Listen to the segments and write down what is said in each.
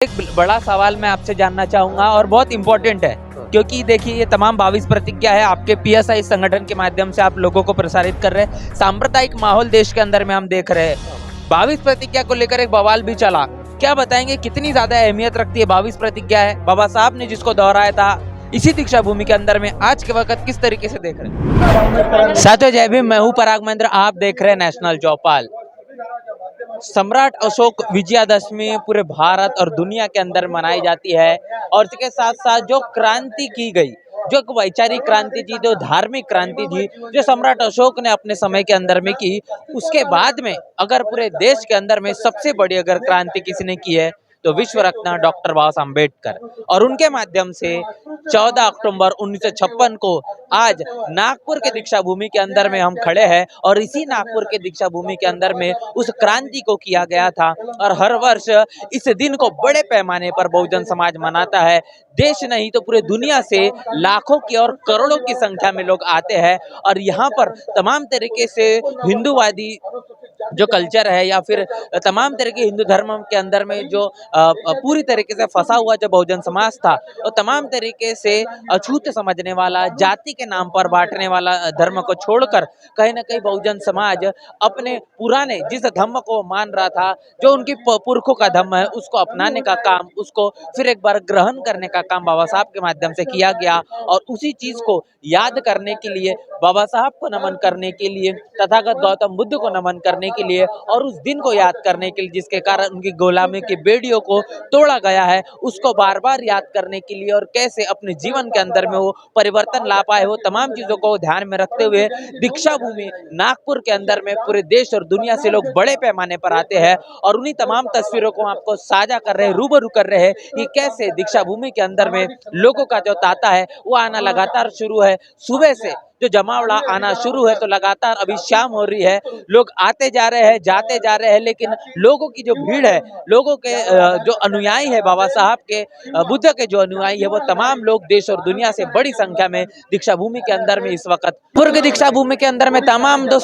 एक बड़ा सवाल मैं आपसे जानना चाहूंगा और बहुत इम्पोर्टेंट है, क्योंकि देखिए ये तमाम 22 प्रतिज्ञा है आपके पीएसआई संगठन के माध्यम से आप लोगों को प्रसारित कर रहे हैं। सांप्रदायिक माहौल देश के अंदर में हम देख रहे हैं। 22 प्रतिज्ञा को लेकर एक बवाल भी चला। क्या बताएंगे कितनी ज्यादा अहमियत रखती है 22 प्रतिज्ञा है? बाबा साहब ने जिसको दोहराया था इसी दीक्षा भूमि के अंदर में आज के वक्त किस तरीके से देख रहे हैं? साथियों जय भीम, मैं हूं पराग महेंद्र, आप देख रहे हैं नेशनल चौपाल। सम्राट अशोक विजयादशमी पूरे भारत और दुनिया के अंदर मनाई जाती है और इसके साथ साथ जो क्रांति की गई, जो एक वैचारिक क्रांति थी, जो धार्मिक क्रांति थी, जो सम्राट अशोक ने अपने समय के अंदर में की, उसके बाद में अगर पूरे देश के अंदर में सबसे बड़ी अगर क्रांति किसी ने की है तो विश्व रत्न डॉक्टर बाबा साहब अम्बेडकर, और उनके माध्यम से 14 अक्टूबर 1956 को आज नागपुर के दीक्षा भूमि के अंदर में हम खड़े हैं और इसी नागपुर के दीक्षा भूमि के अंदर में उस क्रांति को किया गया था। और हर वर्ष इस दिन को बड़े पैमाने पर बहुजन समाज मनाता है। देश नहीं तो पूरे दुनिया से लाखों की और करोड़ों की संख्या में लोग आते हैं और यहाँ पर तमाम तरीके से हिंदूवादी जो कल्चर है या फिर तमाम तरह के हिंदू धर्म के अंदर में जो पूरी तरीके से फंसा हुआ जो बहुजन समाज था, और तमाम तरीके से अछूत समझने वाला, जाति के नाम पर बांटने वाला धर्म को छोड़कर कहीं ना कहीं बहुजन समाज अपने पुराने जिस धर्म को मान रहा था, जो उनकी पुरखों का धर्म है, उसको अपनाने का काम, उसको फिर एक बार ग्रहण करने का काम बाबा साहब के माध्यम से किया गया। और उसी चीज को याद करने के लिए, बाबा साहब को नमन करने के लिए, तथागत गौतम बुद्ध को नमन करने के लिए और उस दिन को याद करने के लिए जिसके कारण उनकी गुलामी की बेड़ियों को तोड़ा गया है, उसको बार बार याद करने के लिए और कैसे अपने जीवन के अंदर में वो परिवर्तन ला पाए, वो तमाम चीजों को ध्यान में रखते हुए दीक्षा भूमि नागपुर के अंदर में पूरे देश और दुनिया से लोग बड़े पैमाने पर आते हैं और उन्हीं तमाम तस्वीरों को आपको साझा कर रहे हैं, रूबरू कर रहे हैं कि कैसे दीक्षा भूमि के अंदर में लोगों का जो तांता है वो आना लगातार शुरू है। सुबह से जो जमावड़ा आना शुरू है तो लगातार अभी शाम हो रही है, लोग आते जा रहे हैं, जाते जा रहे हैं, लेकिन लोगों की जो भीड़ है, लोगों के जो अनुयायी है बाबा साहब के, बुद्ध के जो अनुयायी है, वो तमाम लोग देश और दुनिया से बड़ी संख्या में दीक्षा भूमि के अंदर में इस वक्त पूर्व दीक्षा भूमि के अंदर में तमाम जो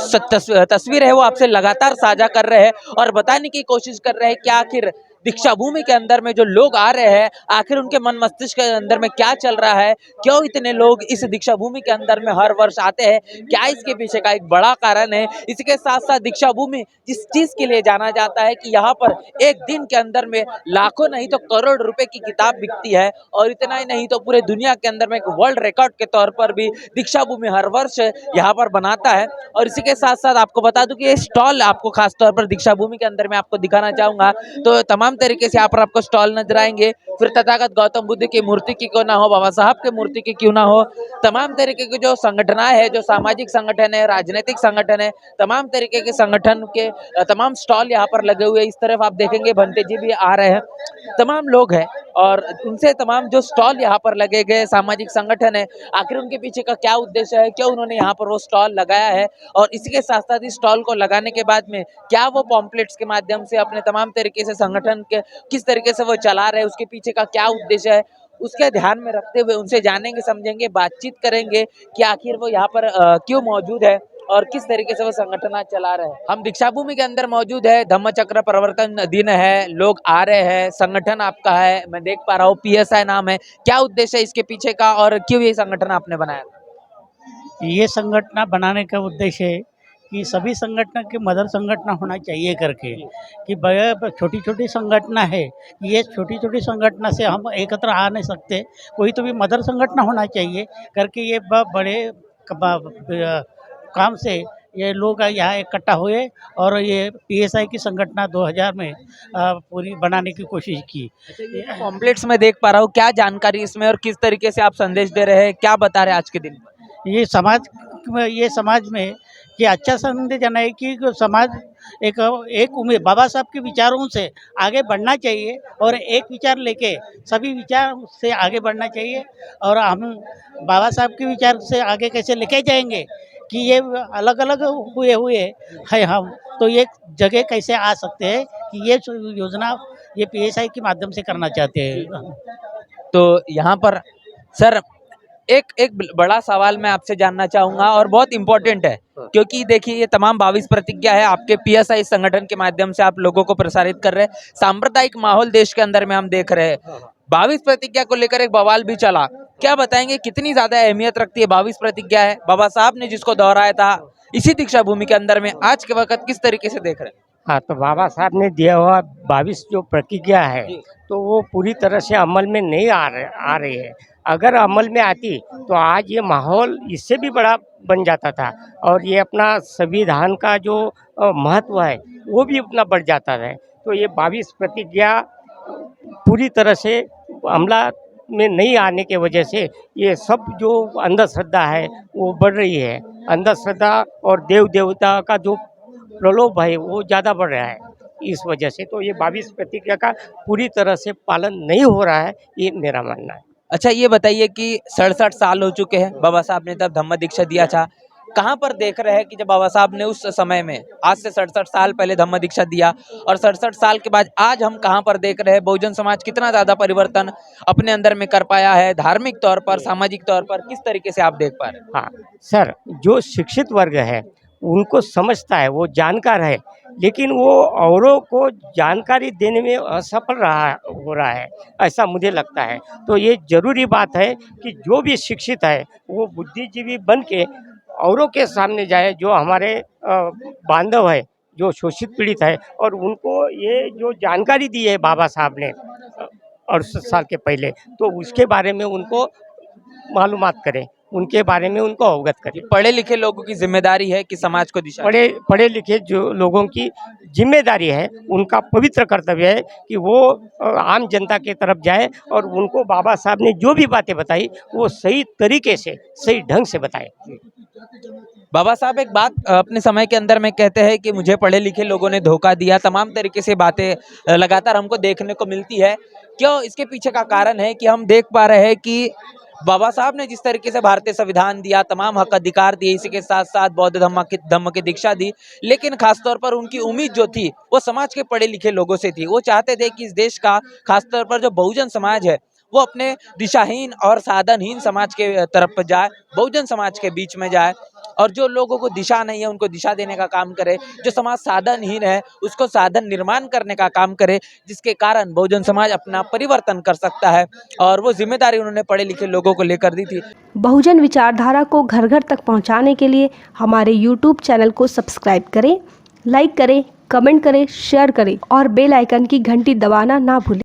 तस्वीर है वो आपसे लगातार साझा कर रहे हैं और बताने की कोशिश कर रहे हैं कि आखिर दीक्षा भूमि के अंदर में जो लोग आ रहे हैं, आखिर उनके मन मस्तिष्क के अंदर में क्या चल रहा है, क्यों इतने लोग इस दीक्षा भूमि के अंदर में हर वर्ष आते हैं, क्या इसके पीछे का एक बड़ा कारण है। इसके साथ साथ दीक्षा भूमि जिस चीज के लिए जाना जाता है कि यहाँ पर एक दिन के अंदर में लाखों नहीं तो करोड़ रुपए की किताब बिकती है, और इतना ही नहीं तो पूरे दुनिया के अंदर में एक वर्ल्ड रिकॉर्ड के तौर पर भी दीक्षा भूमि हर वर्ष यहाँ पर बनाता है। और इसी के साथ साथ आपको बता दूं कि ये स्टॉल आपको खास तौर पर दीक्षा भूमि के अंदर में आपको दिखाना चाहूंगा, तो तमाम तरीके से यहाँ पर आपको स्टॉल नजर आएंगे। फिर तथागत गौतम बुद्ध की मूर्ति की क्यों ना हो, बाबा साहब की मूर्ति की क्यों ना हो, तमाम तरीके की जो संगठनाएं है, जो सामाजिक संगठन है, राजनीतिक संगठन है, तमाम तरीके के संगठन के तमाम स्टॉल यहाँ पर लगे हुए। इस तरफ आप देखेंगे भंते जी भी आ रहे हैं, तमाम लोग हैं और उनसे तमाम जो स्टॉल यहाँ पर लगे गए सामाजिक संगठन है, आखिर उनके पीछे का क्या उद्देश्य है, क्यों उन्होंने यहाँ पर वो स्टॉल लगाया है, और इसी के साथ साथ इस स्टॉल को लगाने के बाद में क्या वो पॉम्पलेट्स के माध्यम से अपने तमाम तरीके से संगठन के किस तरीके से वो चला रहे हैं, उसके पीछे का क्या उद्देश्य है, उसके ध्यान में रखते हुए उनसे जानेंगे, समझेंगे, बातचीत करेंगे कि आखिर वो यहाँ पर क्यों मौजूद है और किस तरीके से वो संगठन चला रहे हैं। हम दीक्षा भूमि के अंदर मौजूद है, धम्म चक्र प्रवर्तन दिन है, लोग आ रहे हैं, संगठन आपका है, मैं देख पा रहा हूँ पीएसआई नाम है, क्या उद्देश्य है इसके पीछे का और क्यों ये संगठन आपने बनाया? ये संगठन बनाने का उद्देश्य है कि सभी संगठन के मदर संगठन होना चाहिए करके, कि छोटी छोटी संगठन है, ये छोटी छोटी संगठन से हम एकत्र आ नहीं सकते, कोई तो भी मदर संगठन होना चाहिए करके ये बड़े काम से ये लोग यहाँ इकट्ठा हुए और ये पीएसआई की संगठन 2000 में पूरी बनाने की कोशिश की। पॉम्पलेट्स में देख पा रहा हूँ, क्या जानकारी इसमें और किस तरीके से आप संदेश दे रहे हैं, क्या बता रहे हैं आज के दिन? ये समाज में ये अच्छा संदेश जाना है कि समाज एक उम्मीद बाबा साहब के विचारों से आगे बढ़ना चाहिए और एक विचार लेके सभी विचार से आगे बढ़ना चाहिए। और हम बाबा साहब के विचार से आगे कैसे लेके जाएंगे कि ये अलग अलग हुए हुए है हम, तो ये जगह कैसे आ सकते हैं कि ये योजना ये पीएसआई के माध्यम से करना चाहते हैं। तो यहाँ पर सर एक एक बड़ा सवाल मैं आपसे जानना चाहूंगा और बहुत इंपॉर्टेंट है, क्योंकि देखिए ये तमाम 22 प्रतिज्ञा है आपके पीएसआई संगठन के माध्यम से आप लोगों को प्रसारित कर रहे हैं। सांप्रदायिक माहौल देश के अंदर में हम देख रहे हैं। 22 प्रतिज्ञा को लेकर एक बवाल भी चला, क्या बताएंगे कितनी ज्यादा अहमियत रखती है 22 प्रतिज्ञा है? बाबा साहब ने जिसको दोहराया था इसी दीक्षा भूमि के अंदर में, आज के वक्त किस तरीके से देख रहे हैं? हाँ, तो बाबा साहब ने दिया हुआ 22 जो प्रतिज्ञा है जी। तो वो पूरी तरह से अमल में नहीं आ रही है। अगर अमल में आती तो आज ये माहौल इससे भी बड़ा बन जाता था और ये अपना संविधान का जो महत्व है वो भी उतना बढ़ जाता है। तो ये 22 प्रतिज्ञा पूरी तरह से अमला में नहीं आने के वजह से ये सब जो अंधश्रद्धा है वो बढ़ रही है। अंधश्रद्धा और देव देवता का जो प्रलोभ है वो ज़्यादा बढ़ रहा है इस वजह से। तो ये 22 प्रतिज्ञा का पूरी तरह से पालन नहीं हो रहा है, ये मेरा मानना है। अच्छा ये बताइए कि 67 साल हो चुके हैं, बाबा साहब ने तब धम्म दीक्षा दिया था। कहाँ पर देख रहे हैं कि जब बाबा साहब ने उस समय में आज से 67 साल पहले धम्म दीक्षा दिया और 67 साल के बाद आज हम कहाँ पर देख रहे हैं बहुजन समाज कितना ज्यादा परिवर्तन अपने अंदर में कर पाया है, धार्मिक तौर पर, सामाजिक तौर पर, किस तरीके से आप देख पा रहे हैं? हाँ सर, जो शिक्षित वर्ग है उनको समझता है, वो जानकार है, लेकिन वो औरों को जानकारी देने में असफल हो रहा है, ऐसा मुझे लगता है। तो ये जरूरी बात है कि जो भी शिक्षित है वो बुद्धिजीवी बन के औरों के सामने जाए, जो हमारे बांधव है, जो शोषित पीड़ित है, और उनको ये जो जानकारी दी है बाबा साहब ने 68 साल के पहले, तो उसके बारे में उनको मालूमात करें, उनके बारे में उनको अवगत करें। पढ़े लिखे लोगों की जिम्मेदारी है कि समाज को दिशा पढ़े लिखे जो लोगों की जिम्मेदारी है, उनका पवित्र कर्तव्य है कि वो आम जनता के तरफ जाए और उनको बाबा साहब ने जो भी बातें बताई वो सही तरीके से, सही ढंग से बताए। बाबा साहब एक बात अपने समय के अंदर में कहते हैं कि मुझे पढ़े लिखे लोगों ने धोखा दिया, तमाम तरीके से बातें लगातार हमको देखने को मिलती है। क्यों? इसके पीछे का कारण है कि हम देख पा रहे हैं कि बाबा साहब ने जिस तरीके से भारतीय संविधान दिया, तमाम हक अधिकार दिए, इसी के साथ साथ बौद्ध धम्म की दीक्षा दी, लेकिन खासतौर पर उनकी उम्मीद जो थी वो समाज के पढ़े लिखे लोगों से थी। वो चाहते थे कि इस देश का खासतौर पर जो बहुजन समाज है वो अपने दिशाहीन और साधनहीन समाज के तरफ जाए, बहुजन समाज के बीच में जाए और जो लोगों को दिशा नहीं है उनको दिशा देने का काम करे, जो समाज साधनहीन है उसको साधन निर्माण करने का काम करे, जिसके कारण बहुजन समाज अपना परिवर्तन कर सकता है। और वो जिम्मेदारी उन्होंने पढ़े लिखे लोगों को लेकर दी थी। बहुजन विचारधारा को घर घर तक पहुंचाने के लिए हमारे YouTube चैनल को सब्सक्राइब करें, लाइक करें, कमेंट करें, शेयर करें और बेल आइकन की घंटी दबाना ना भूलें।